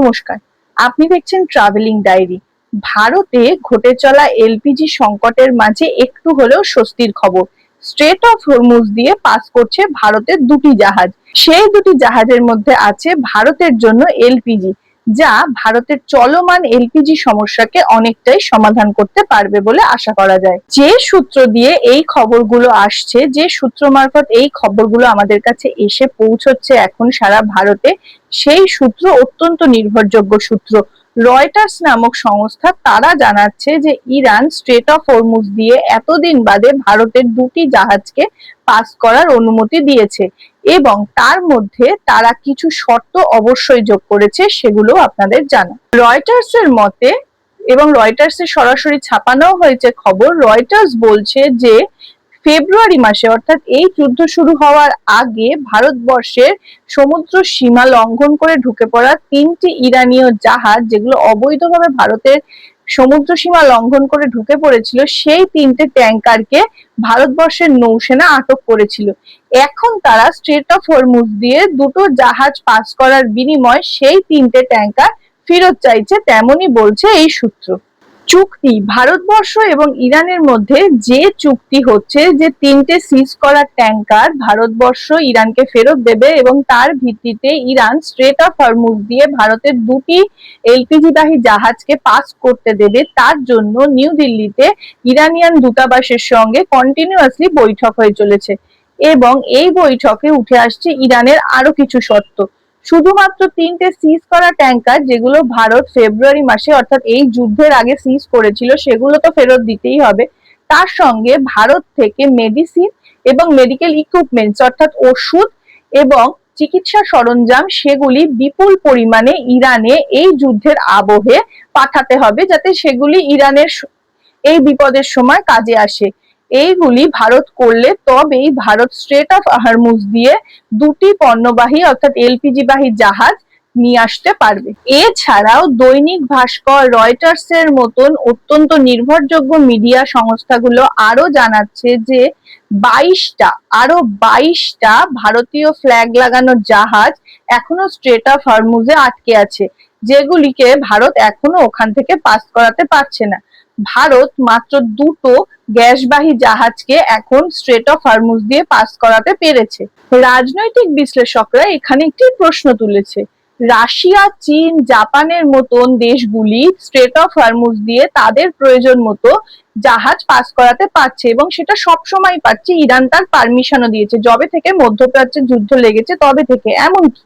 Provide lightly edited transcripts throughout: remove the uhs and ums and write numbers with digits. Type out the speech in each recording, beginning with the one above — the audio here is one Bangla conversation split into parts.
নমস্কার, আপনি দেখছেন ট্রাভেলিং ডায়েরি। ভারতে ঘটে চলা এলপিজি সংকটের মাঝে একটু হলেও স্বস্তির খবর। স্ট্রেট অফ হরমুজ দিয়ে পাস করছে ভারতের দুটি জাহাজ। সেই দুটি জাহাজের মধ্যে আছে ভারতের জন্য এলপিজি, যা ভারতের চলমান এলপিজি সমস্যাকে অনেকটাই সমাধান করতে পারবে বলে আশা করা যায়। যে সূত্র দিয়ে এই খবরগুলো আসছে, যে সূত্র মারফত এই খবরগুলো আমাদের কাছে এসে পৌঁছচ্ছে এখন সারা ভারতে, সেই সূত্র অত্যন্ত নির্ভরযোগ্য সূত্র। রয়টার্স নামক সংস্থা তারা জানাচ্ছে যে ইরান স্ট্রেট অফ হরমুজ দিয়ে এতদিন বাদে ভারতের দুটি জাহাজকে পাস করার অনুমতি দিয়েছে এবং তার মধ্যে তারা কিছু শর্ত অবশ্যই যোগ করেছে, সেগুলো আপনাদের জানা। রয়টার্স এর মতে, এবং রয়টার্সে সরাসরি ছাপানো হয়েছে খবর, রয়টার্স বলছে যে ফেব্রুয়ারি মাসে অর্থাৎ এই যুদ্ধ শুরু হওয়ার আগে ভারতবর্ষের সমুদ্র সীমা লঙ্ঘন করে ঢুকে পড়া তিনটি ইরানীয় জাহাজ, যেগুলো অবৈধভাবে ভারতের সমুদ্র সীমা লঙ্ঘন করে ঢুকে পড়েছিল, সেই তিনটে ট্যাঙ্কারকে ভারতবর্ষের নৌসেনা আটক করেছিল। এখন তারা স্ট্রেট অফ হরমুজ দিয়ে দুটো জাহাজ পাস করার বিনিময়ে সেই তিনটে ট্যাঙ্কার ফেরত চাইছে, তেমনই বলছে এই সূত্র। চুক্তি, ভারতবর্ষ এবং ইরানের মধ্যে যে চুক্তি হচ্ছে যে তিনটে সিজ করা ট্যাঙ্কার ভারতবর্ষ ইরানকে ফেরত দেবে এবং তার ভিত্তিতে ইরান স্ট্রেট অফ হরমুজ দিয়ে ভারতের দুটি এলপিজি বাহী জাহাজকে পাস করতে দেবে, তার জন্য নিউ দিল্লিতে ইরানিয়ান দূতাবাসের সঙ্গে কন্টিনিউয়াসলি বৈঠক হয়ে চলেছে এবং এই বৈঠকে উঠে আসছে ইরানের আরো কিছু শর্ত। শুধুমাত্র তিনটে সিজ করা ট্যাঙ্কার, যেগুলো ভারত ফেব্রুয়ারি মাসে অর্থাৎ এই যুদ্ধের আগে সিজ করেছিল, সেগুলো তো ফেরত দিতেই হবে। তার সঙ্গে ভারত থেকে মেডিসিন এবং মেডিকেল ইকুইপমেন্টস অর্থাৎ ওষুধ এবং চিকিৎসা সরঞ্জাম, সেগুলি বিপুল পরিমাণে ইরানে এই যুদ্ধের আবহে পাঠাতে হবে, যাতে সেগুলি ইরানের এই বিপদের সময় কাজে আসে। এইগুলি ভারত করলে তবেই ভারত স্ট্রেট অফ হরমুজ দিয়ে দুটি পণ্যবাহী অর্থাৎ এলপিজি বাহী জাহাজ নিয়ে আসতে পারবে। এছাড়াও দৈনিক ভাস্কর, রয়টার্স এর মতন অত্যন্ত নির্ভরযোগ্য মিডিয়া সংস্থাগুলো আরো জানাচ্ছে যে আরো 22টা ভারতীয় ফ্ল্যাগ লাগানো জাহাজ এখনো স্ট্রেট অফ হরমুজে আটকে আছে, যেগুলিকে ভারত এখনো ওখান থেকে পাস করাতে পারছে না। ভারত মাত্র দুটো গ্যাসবাহী জাহাজকে এখন স্ট্রেট অফ হরমুজ দিয়ে পাস করাতে পেরেছে। রাজনৈতিক বিশ্লেষকরা এখানে একটি প্রশ্ন তুলেছে, রাশিয়া, চীন, জাপানের মতন দেশগুলি স্ট্রেট অফ হরমুজ দিয়ে তাদের প্রয়োজন মতো জাহাজ পাস করাতে পারছে এবং সেটা সবসময় পাচ্ছে। ইরান তার পারমিশনও দিয়েছে, যবে থেকে মধ্যপ্রাচ্যে যুদ্ধ লেগেছে তবে থেকে। এমনকি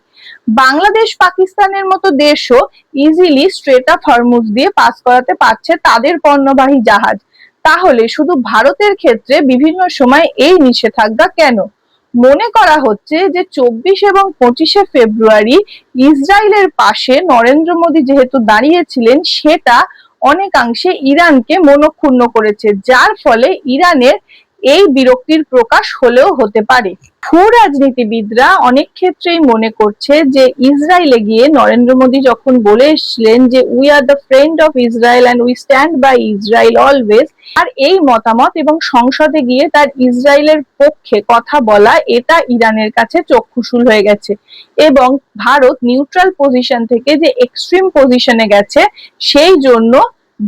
বাংলাদেশ, পাকিস্তানের মতো দেশও ইজিলি স্ট্রেট অফ হরমুজ দিয়ে পাস করাতে পারছে তাদের পণ্যবাহী জাহাজ। তাহলে শুধু ভারতের ক্ষেত্রে বিভিন্ন সময় এই নিষেধাজ্ঞা কেন? মনে করা হচ্ছে যে 24 এবং 25শে ফেব্রুয়ারি ইসরায়েলের পাশে নরেন্দ্র মোদী যেহেতু দাঁড়িয়েছিলেন, সেটা অনেকাংশে ইরানকে মনঃক্ষুণ্ণ করেছে, যার ফলে ইরানের এই বিরক্তির প্রকাশ হলেও হতে পারে। ভূ রাজনীতিবিদরা অনেক ক্ষেত্রেই মনে করছে যে ইসরায়েলে গিয়ে নরেন্দ্র মোদী যখন বলে এসেছিলেন যে we are the friend of Israel and we stand by Israel always, আর এই মতামত এবং সংসদে গিয়ে তার ইসরায়েলের পক্ষে কথা বলা, এটা ইরানের কাছে চক্ষুশূল হয়ে গেছে এবং ভারত নিউট্রাল পজিশন থেকে যে এক্সট্রিম পজিশনে গেছে, সেই জন্য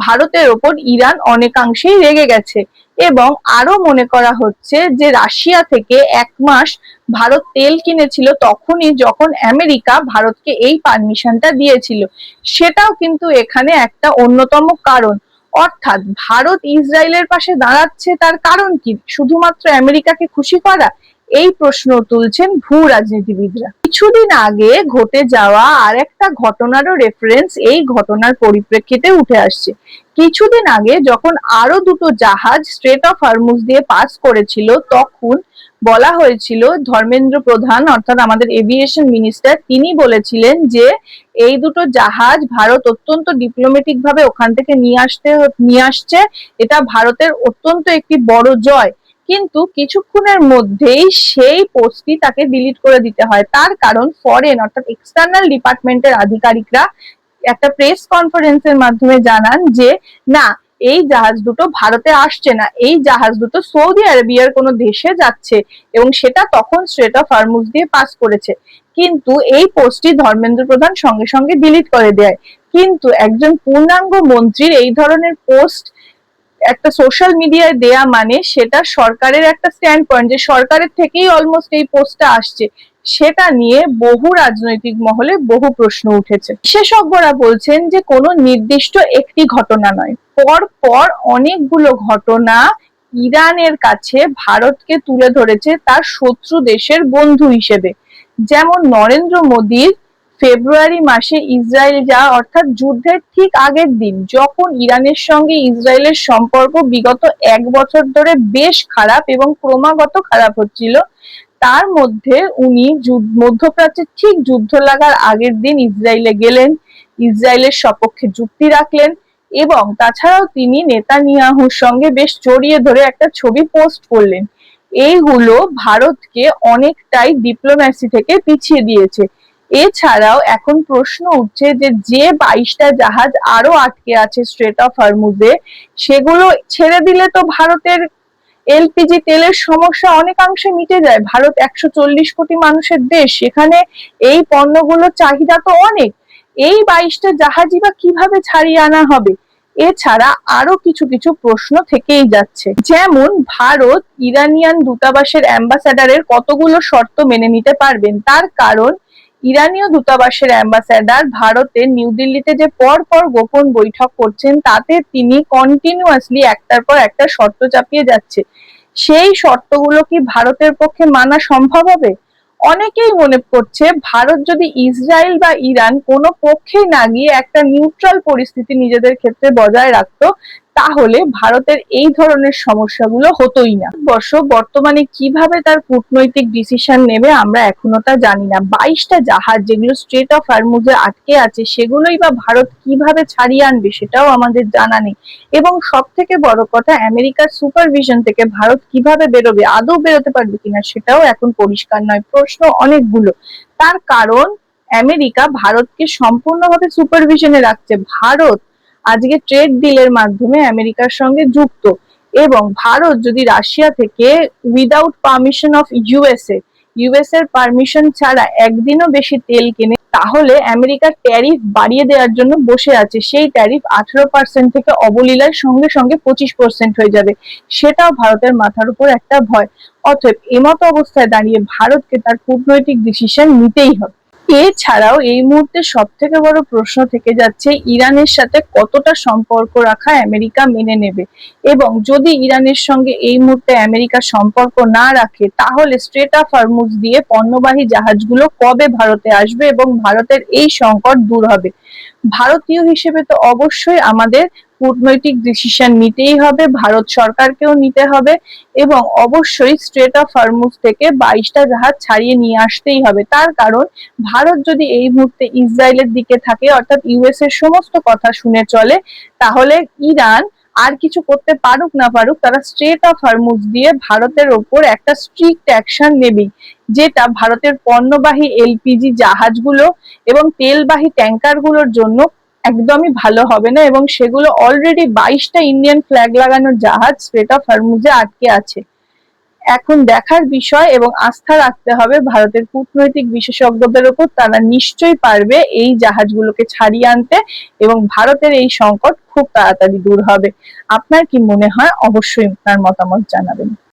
ভারতের ওপর ইরান অনেকাংশেই রেগে গেছে। এবং আরো মনে করা হচ্ছে যে রাশিয়া থেকে 1 মাস ভারত তেল কিনেছিল তখনই যখন আমেরিকা ভারতকে এই পারমিশনটা দিয়েছিল, সেটাও কিন্তু এখানে একটা অন্যতম কারণ। অর্থাৎ ভারত ইসরায়েলের পাশে দাঁড়াচ্ছে, তার কারণ কি? শুধুমাত্র আমেরিকাকে খুশি করা? এই প্রশ্ন তুলছেন ভূ রাজনীতিবিদরা। কিছুদিন আগে ঘটে যাওয়া আর একটা ঘটনারও রেফারেন্স এই ঘটনার পরিপ্রেক্ষিতে উঠে আসছে। কিছুদিন আগে যখন আরো দুটো জাহাজ স্ট্রেট অফ হরমুজ দিয়ে পাস করেছিল, তখন বলা হয়েছিল, ধর্মেন্দ্র প্রধান অর্থাৎ আমাদের এভিয়েশন মিনিস্টার, তিনি বলেছিলেন যে এই দুটো জাহাজ ভারত অত্যন্ত ডিপ্লোম্যাটিক ভাবে ওখান থেকে নিয়ে আসছে, এটা ভারতের অত্যন্ত একটি বড় জয়। কিন্তু কিছুক্ষণের মধ্যেই সেই পোস্টটি তাকে ডিলিট করে দিতে হয়। তার কারণ ফরেন অর্থাৎ এক্সটার্নাল ডিপার্টমেন্টের আধিকারিকরা একটা প্রেস কনফারেন্সের মাধ্যমে জানান যে না, এই জাহাজ দুটো ভারতে আসছে না, এই জাহাজ দুটো সৌদি আরবিয়ার কোনো দেশে যাচ্ছে এবং সেটা তখন স্ট্রেট অফ হরমুজ দিয়ে পাস করেছে। কিন্তু এই পোস্টটি ধর্মেন্দ্র প্রধান সঙ্গে সঙ্গে ডিলিট করে দেয়। কিন্তু একজন পূর্ণাঙ্গ মন্ত্রীর এই ধরনের পোস্ট একটা সোশ্যাল মিডিয়ায় দেয়া মানে সেটা সরকারের একটা স্ট্যান্ড পয়েন্ট, যে সরকারের থেকেই অলমোস্ট এই পোস্টটা আসছে। সেটা নিয়ে বহু রাজনৈতিক মহলে বহু প্রশ্ন উঠেছে। বিশেষজ্ঞরা বলছেন যে কোনো নির্দিষ্ট একটি ঘটনা নয়, পর পর অনেকগুলো ঘটনা ইরানের কাছে ভারতকে তুলে ধরেছে তার শত্রু দেশের বন্ধু হিসেবে। যেমন নরেন্দ্র মোদীর ফেব্রুয়ারি মাসে ইসরায়েল যাওয়া, অর্থাৎ যুদ্ধের ঠিক আগের দিন, যখন ইরানের সঙ্গে ইসরায়েলের সম্পর্ক বিগত 1 বছর ধরে বেশ খারাপ এবং ক্রমাগত খারাপ হচ্ছিল, তার মধ্যে উনি মধ্যপ্রাচ্যে ঠিক যুদ্ধ লাগার আগের দিন ইসরায়েলে গেলেন, ইসরায়েলের সপক্ষে যুক্তি রাখলেন এবং তাছাড়াও তিনি নেতানিয়াহুর সঙ্গে বেশ জড়িয়ে ধরে একটা ছবি পোস্ট করলেন। এইগুলো ভারতকে অনেকটাই ডিপ্লোম্যাসি থেকে পিছিয়ে দিয়েছে। এছাড়াও এখন প্রশ্ন উঠছে যে 22টা জাহাজ আরো আটকে আছে স্ট্রেট অফ হরমুজে, সেগুলো ছেড়ে দিলে তো ভারতের এলপিজি তেলের সমস্যা অনেকাংশে মিটে যায়। ভারত 140 কোটি মানুষের দেশ, সেখানে এই পণ্যগুলোর চাহিদা তো অনেক। এই 22টা জাহাজই বা কিভাবে ছাড়িয়ে আনা হবে? এছাড়া আরো কিছু কিছু প্রশ্ন থেকেই যাচ্ছে, যেমন ভারত ইরানিয়ান দূতাবাসের অ্যাম্বাসাডারের কতগুলো শর্ত মেনে নিতে পারবেন। তার কারণ ইরানীয় দূতাবাসের অ্যাম্বাসাডার ভারতে নিউ দিল্লিতে যে পর পর গোপন বৈঠক করছেন, তাতে তিনি কন্টিনিউয়াসলি একটার পর একটা শর্ত চাপিয়ে যাচ্ছে। সেই শর্তগুলো কি ভারতের পক্ষে মানা সম্ভব হবে? অনেকেই মনে করছে ভারত যদি ইসরায়েল বা ইরান কোনো পক্ষেই না গিয়ে একটা নিউট্রাল পরিস্থিতি নিজেদের ক্ষেত্রে বজায় রাখতো, তাহলে ভারতের এই ধরনের সমস্যাগুলো হতোই না। বর্তমানে কিভাবে তার কূটনৈতিক ডিসিশন নেবে আমরা এখনো তা জানি না। 22টা জাহাজ যেগুলো স্ট্রেট অফ হরমুজে আটকে আছে, সেগুলোই বা ভারত কিভাবে ছাড়িয়ে আনবে সেটাও আমাদের জানা নেই। এবং সব থেকে বড় কথা, আমেরিকার সুপারভিশন থেকে ভারত কিভাবে বেরোবে, আদৌ বেরোতে পারবে কিনা সেটাও এখন পরিষ্কার নয়। প্রশ্ন অনেকগুলো। তার কারণ আমেরিকা ভারতকে সম্পূর্ণভাবে সুপারভিশনে রাখছে। ভারত আজকে ট্রেড ডিলের মাধ্যমে আমেরিকার সঙ্গে যুক্ত, এবং ভারত যদি রাশিয়া থেকে উইদাউট পারমিশন অফ ইউএস এর পারমিশন ছাড়া একদিনও বেশি তেল কেনে, তাহলে আমেরিকার ট্যারিফ বাড়িয়ে দেওয়ার জন্য বসে আছে। সেই ট্যারিফ 18% থেকে অবলীলায় সঙ্গে সঙ্গে 25% হয়ে যাবে। সেটাও ভারতের মাথার উপর একটা ভয়। অতএব এমত অবস্থায় দাঁড়িয়ে ভারতকে তার কূটনৈতিক ডিসিশন নিতেই হবে। এছাড়াও এই মুহূর্তে সব থেকে বড় প্রশ্ন থেকে যাচ্ছে ইরানের সাথে কতটা সম্পর্ক রাখা আমেরিকা মেনে নেবে, এবং যদি ইরানের সঙ্গে এই মুহূর্তে আমেরিকা সম্পর্ক না রাখে, তাহলে স্ট্রেট অফ হরমুজ দিয়ে পণ্যবাহী জাহাজগুলো কবে ভারতে আসবে এবং ভারতের এই সংকট দূর হবে। ভারতীয় হিসেবে তো অবশ্যই আমাদের কূটনৈতিক ডিসিশন নিতেই হবে, ভারত সরকারকেও নিতে হবে, এবং অবশ্যই স্ট্রেট অফ হরমুজ থেকে 22টা জাহাজ ছাড়িয়ে নিয়ে আসতেই হবে। তার কারণ ভারত যদি এই মুহূর্তে ইসরায়েলের দিকে থাকে, অর্থাৎ ইউএস এর সমস্ত কথা শুনে চলে, তাহলে ইরান আর কিছু করতে পারুক না পারুক, তারা স্ট্রেট অফ হরমুজ দিয়ে ভারতের ওপর একটা স্ট্রিক্ট অ্যাকশন নেবেই, যেটা ভারতের পণ্যবাহী এলপিজি জাহাজগুলো এবং তেলবাহী ট্যাঙ্কারগুলোর জন্য একদমই ভালো হবে না। এবং সেগুলো অলরেডি 22টা ইন্ডিয়ান ফ্ল্যাগ লাগানো জাহাজ স্ট্রেট অফ হরমুজে আটকে আছে। এখন দেখার বিষয় এবং আস্থা রাখতে হবে ভারতের কূটনৈতিক বিশেষজ্ঞদের উপর, তারা নিশ্চয়ই পারবে এই জাহাজগুলোকে ছাড়িয়ে আনতে, এবং ভারতের এই সংকট খুব তাড়াতাড়ি দূর হবে। আপনার কি মনে হয়? অবশ্যই আপনার মতামত জানাবেন।